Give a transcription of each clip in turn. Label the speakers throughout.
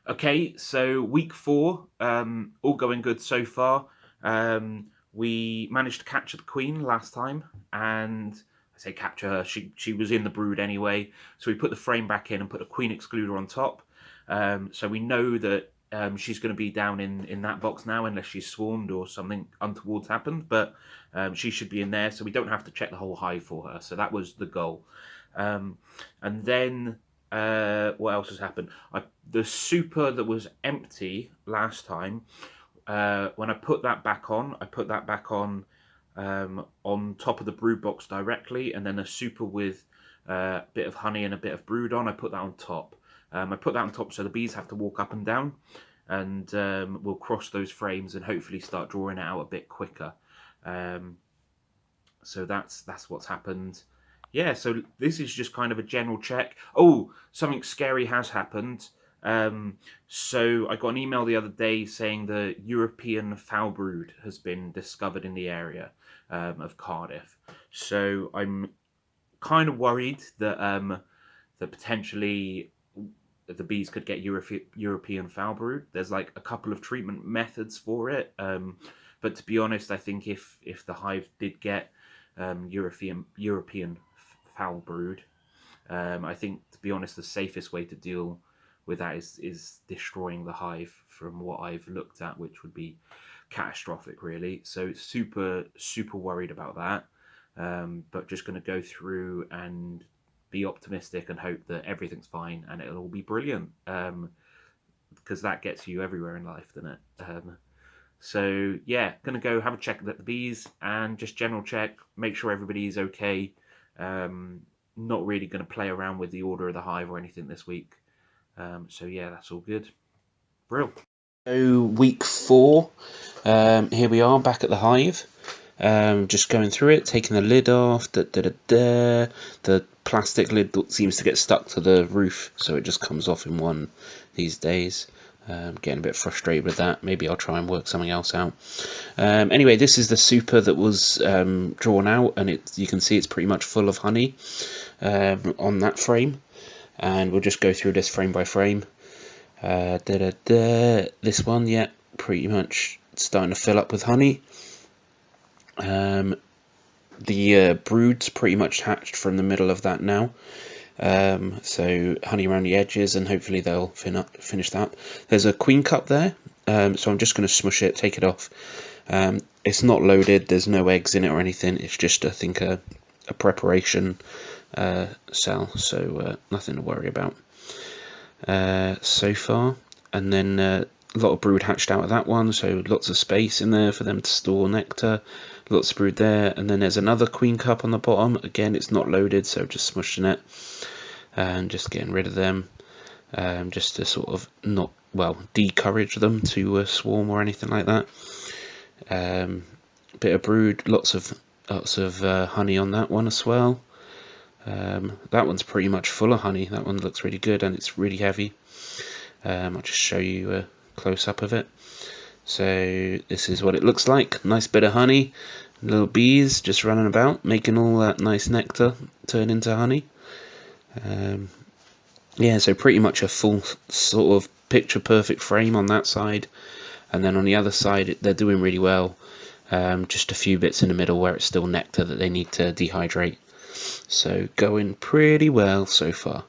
Speaker 1: Okay, so week 4, all going good so far. We managed to capture the queen last time, and I say capture her. She was in the brood anyway, so we put the frame back in and put a queen excluder on top. So we know that she's going to be down in that box now, unless she's swarmed or something untoward's happened. But she should be in there, so we don't have to check the whole hive for her. So that was the goal. And then what else has happened? The super that was empty last time, when I put that back on, I put that back on top of the brood box directly, and then a super with a bit of honey and a bit of brood on. I put that on top. I put that on top so the bees have to walk up and down, and we'll cross those frames and hopefully start drawing it out a bit quicker. Um, so that's what's happened. Yeah, so this is just kind of a general check. Oh, something scary has happened. So I got an email the other day saying the European foul brood has been discovered in the area of Cardiff. So I'm kind of worried that potentially the bees could get European foul brood. There's like a couple of treatment methods for it, but to be honest, I think if the hive did get European foul brood, I think to be honest, the safest way to deal with that is destroying the hive. From what I've looked at, which would be catastrophic, really. So super worried about that. But just going to go through and be optimistic and hope that everything's fine and it'll all be brilliant. Because that gets you everywhere in life, doesn't it? So yeah, gonna go have a check at the bees and just general check, make sure everybody's okay. Not really gonna play around with the order of the hive or anything this week. So yeah, that's all good. Brill.
Speaker 2: So week 4, here we are back at the hive. Just going through it, taking the lid off. The plastic lid seems to get stuck to the roof, so it just comes off in one these days. Getting a bit frustrated with that. Maybe I'll try and work something else out. Anyway, this is the super that was drawn out, and you can see it's pretty much full of honey on that frame. And we'll just go through this frame by frame. This one, yeah, pretty much starting to fill up with honey. The brood's pretty much hatched from the middle of that now. So honey around the edges, and hopefully they'll finish that. There's a queen cup there, so I'm just going to smush it, take it off. It's not loaded, there's no eggs in it or anything, it's just I think a preparation cell, so nothing to worry about so far. And then a lot of brood hatched out of that one, so lots of space in there for them to store nectar. Lots of brood there, and then there's another queen cup on the bottom. Again, it's not loaded, so just smushing it and just getting rid of them, just to sort of not, well, decourage them to swarm or anything like that. Bit of brood, lots of honey on that one as well. That one's pretty much full of honey. That one looks really good, and it's really heavy. I'll just show you a close-up of it. So this is what it looks like. Nice bit of honey, little bees just running about, making all that nice nectar turn into honey. Yeah, so pretty much a full sort of picture perfect frame on that side, and then on the other side they're doing really well. Just a few bits in the middle where it's still nectar that they need to dehydrate. So going pretty well so far.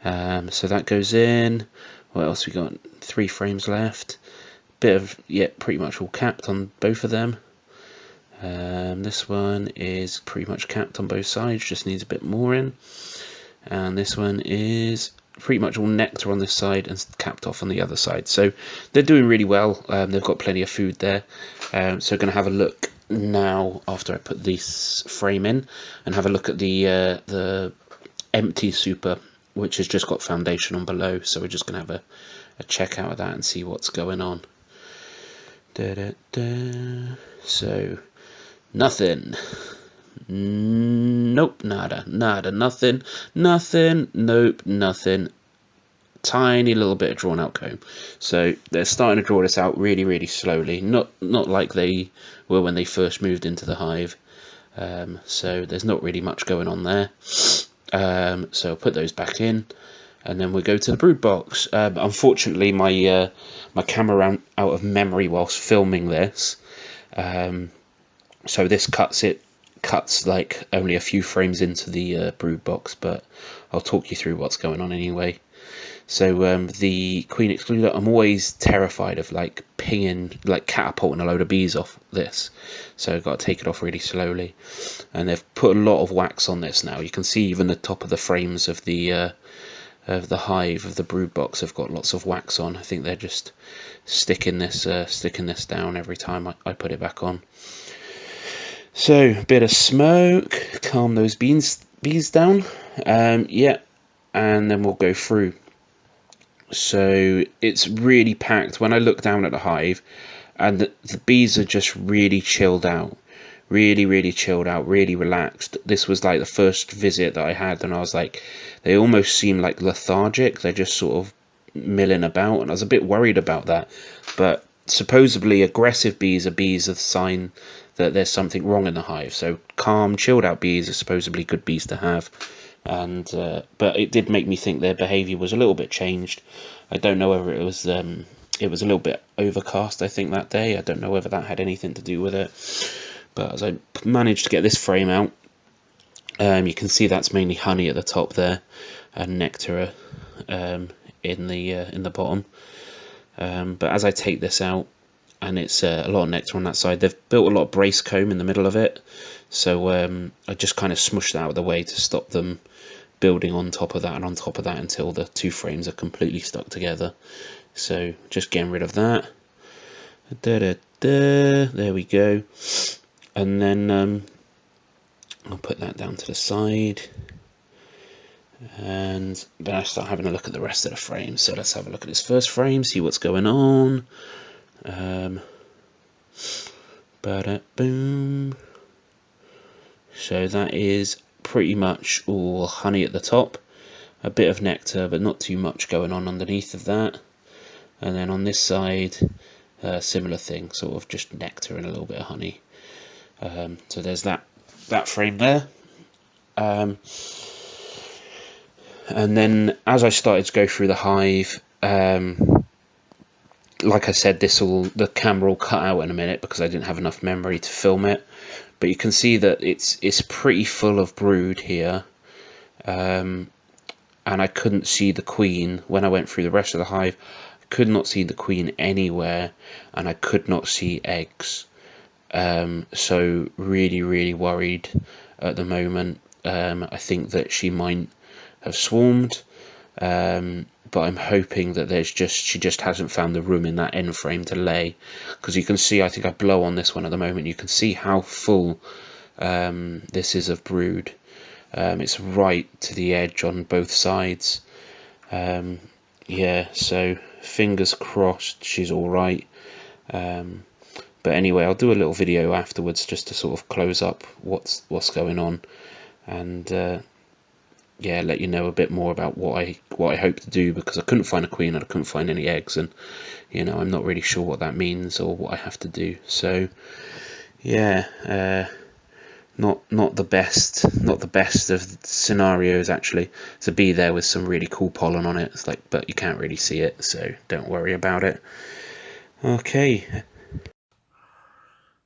Speaker 2: So that goes in. What else we got? 3 frames left. Bit of, yeah, pretty much all capped on both of them. This one is pretty much capped on both sides, just needs a bit more in. And this one is pretty much all nectar on this side and capped off on the other side. So they're doing really well. They've got plenty of food there. So going to have a look now after I put this frame in and have a look at the empty super, which has just got foundation on below. So we're just going to have a check out of that and see what's going on. So nothing, nope, nada, nothing, nope, nothing. Tiny little bit of drawn out comb. So they're starting to draw this out really slowly, not like they were when they first moved into the hive. So there's not really much going on there. So I'll put those back in. and then we go to the brood box. Unfortunately, my camera ran out of memory whilst filming this, so this cuts like only a few frames into the brood box, but I'll talk you through what's going on anyway. So the queen excluder, I'm always terrified of like pinging, like catapulting a load of bees off this, so I've got to take it off really slowly. And they've put a lot of wax on this now. You can see even the top of the frames of the hive, of the brood box, have got lots of wax on. I think they're just sticking this down every time I put it back on. So a bit of smoke, calm those bees down. Yeah, and then we'll go through. So it's really packed. When I look down at the hive, and the bees are just really chilled out, really chilled out, really relaxed. This was like the first visit that I had, and I was like, they almost seem like lethargic. They're just sort of milling about, and I was a bit worried about that. But supposedly aggressive bees are bees of sign that there's something wrong in the hive. So calm, chilled out bees are supposedly good bees to have. And but it did make me think their behaviour was a little bit changed. I don't know whether it was a little bit overcast, I think, that day. I don't know whether that had anything to do with it. But as I managed to get this frame out, you can see that's mainly honey at the top there, and nectar in the bottom. But as I take this out, and it's a lot of nectar on that side, they've built a lot of brace comb in the middle of it, so I just kind of smushed that out of the way to stop them building on top of that and on top of that until the two frames are completely stuck together. So just getting rid of that. There we go. And then I'll put that down to the side, and then I start having a look at the rest of the frames. So let's have a look at this first frame, see what's going on. Boom. So that is pretty much all honey at the top, a bit of nectar, but not too much going on underneath of that. And then on this side, similar thing, sort of just nectar and a little bit of honey. So there's that frame there. And then as I started to go through the hive, like I said, the camera will cut out in a minute because I didn't have enough memory to film it. But you can see that it's pretty full of brood here, and I couldn't see the queen when I went through the rest of the hive. I could not see the queen anywhere, and I could not see eggs. So really worried at the moment. I think that she might have swarmed, but I'm hoping that she just hasn't found the room in that end frame to lay, because you can see, I think I blow on this one at the moment, you can see how full this is of brood. It's right to the edge on both sides. Yeah, so fingers crossed she's all right. But anyway, I'll do a little video afterwards just to sort of close up what's going on, and yeah, let you know a bit more about what I hope to do, because I couldn't find a queen and I couldn't find any eggs, and I'm not really sure what that means or what I have to do. So yeah, not the best of scenarios actually, to be there with some really cool pollen on it. It's like, but you can't really see it, so don't worry about it. Okay.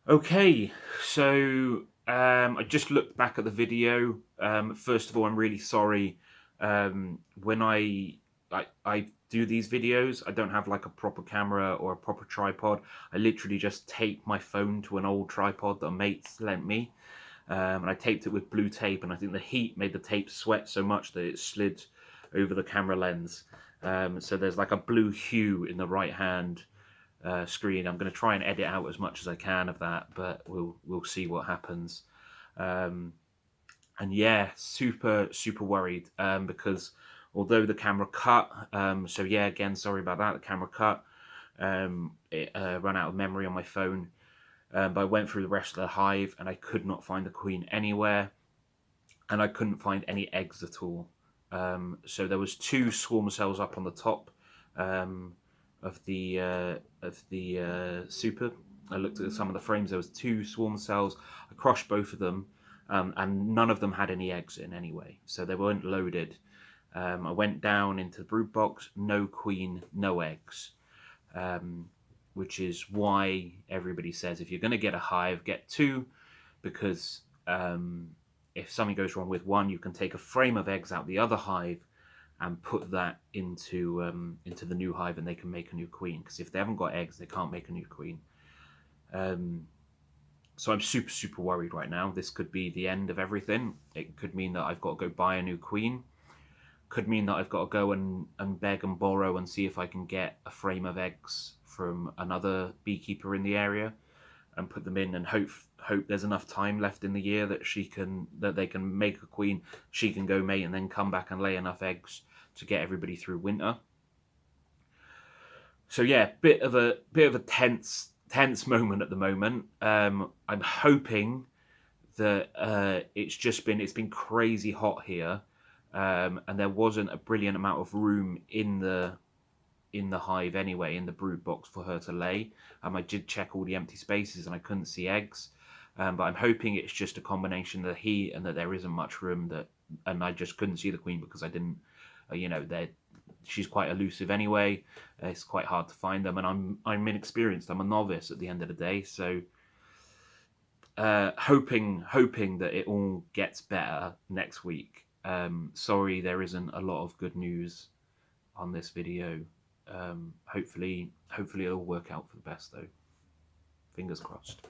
Speaker 1: Okay, so I just looked back at the video. First of all, I'm really sorry. When I do these videos, I don't have like a proper camera or a proper tripod. I literally just tape my phone to an old tripod that a mate lent me, and I taped it with blue tape. And I think the heat made the tape sweat so much that it slid over the camera lens. So there's like a blue hue in the right hand screen. I'm going to try and edit out as much as I can of that, but we'll see what happens. And yeah, super worried, because although the camera cut, so yeah, again, sorry about that. The camera cut. It ran out of memory on my phone, but I went through the rest of the hive and I could not find the queen anywhere, and I couldn't find any eggs at all. So there was 2 swarm cells up on the top. Of the super. I looked at some of the frames. There was 2 swarm cells. I crushed both of them, and none of them had any eggs in anyway, so they weren't loaded. I went down into the brood box, no queen, no eggs, which is why everybody says if you're going to get a hive, get two, because if something goes wrong with one, you can take a frame of eggs out the other hive and put that into the new hive, and they can make a new queen. Because if they haven't got eggs, they can't make a new queen. Um, so I'm super worried right now. This could be the end of everything. It could mean that I've got to go buy a new queen. Could mean that I've got to go and beg and borrow and see if I can get a frame of eggs from another beekeeper in the area and put them in, and hope there's enough time left in the year that they can make a queen. She can go mate and then come back and lay enough eggs to get everybody through winter. So yeah, bit of a tense moment at the moment. I'm hoping that it's been crazy hot here, and there wasn't a brilliant amount of room in the hive anyway, in the brood box for her to lay. I did check all the empty spaces and I couldn't see eggs. But I'm hoping it's just a combination of the heat and that there isn't much room, and I just couldn't see the queen because I didn't, she's quite elusive anyway. It's quite hard to find them, and I'm inexperienced. I'm a novice at the end of the day, so hoping that it all gets better next week. Sorry, there isn't a lot of good news on this video. Hopefully it'll work out for the best though. Fingers crossed.